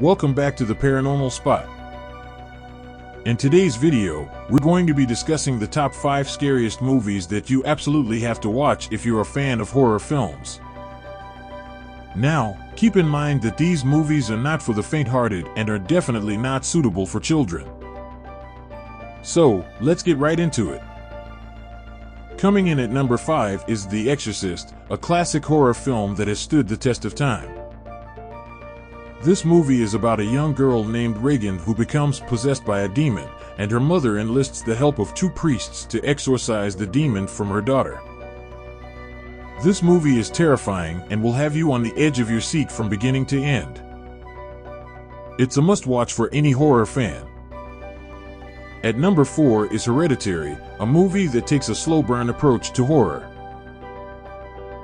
Welcome back to the Paranormal Spot. In today's video, we're going to be discussing the top 5 scariest movies that you absolutely have to watch if you're a fan of horror films. Now, keep in mind that these movies are not for the faint-hearted and are definitely not suitable for children. So, let's get right into it. Coming in at number 5 is The Exorcist, a classic horror film that has stood the test of time. This movie is about a young girl named Reagan who becomes possessed by a demon, and her mother enlists the help of 2 priests to exorcise the demon from her daughter. This movie is terrifying and will have you on the edge of your seat from beginning to end. It's a must-watch for any horror fan. At number 4 is Hereditary, a movie that takes a slow-burn approach to horror.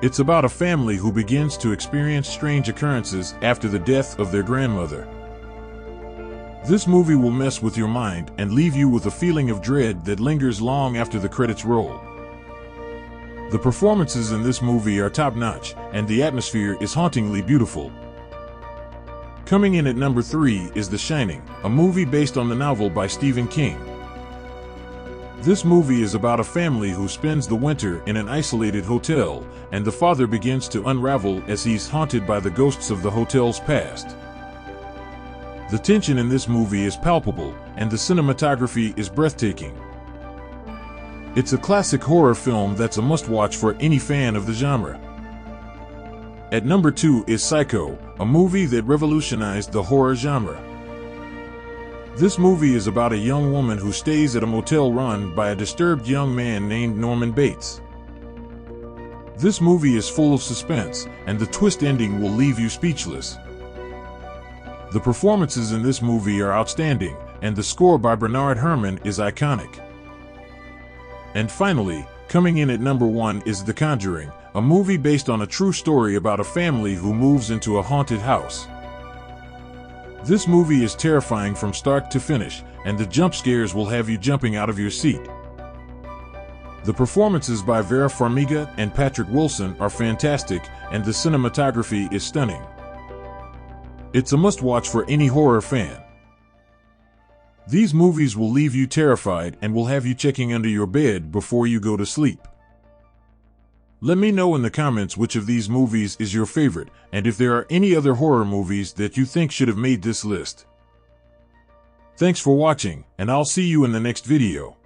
It's about a family who begins to experience strange occurrences after the death of their grandmother. This movie will mess with your mind and leave you with a feeling of dread that lingers long after the credits roll. The performances in this movie are top-notch, and the atmosphere is hauntingly beautiful. Coming in at number 3 is The Shining, a movie based on the novel by Stephen King. This movie is about a family who spends the winter in an isolated hotel, and the father begins to unravel as he's haunted by the ghosts of the hotel's past. The tension in this movie is palpable, and the cinematography is breathtaking. It's a classic horror film that's a must-watch for any fan of the genre. At number 2 is Psycho, a movie that revolutionized the horror genre. This movie is about a young woman who stays at a motel run by a disturbed young man named Norman Bates. This movie is full of suspense, and the twist ending will leave you speechless. The performances in this movie are outstanding, and the score by Bernard Herrmann is iconic. And finally, coming in at number 1 is The Conjuring, a movie based on a true story about a family who moves into a haunted house. This movie is terrifying from start to finish, and the jump scares will have you jumping out of your seat. The performances by Vera Farmiga and Patrick Wilson are fantastic, and the cinematography is stunning. It's a must-watch for any horror fan. These movies will leave you terrified and will have you checking under your bed before you go to sleep. Let me know in the comments which of these movies is your favorite, and if there are any other horror movies that you think should have made this list. Thanks for watching, and I'll see you in the next video.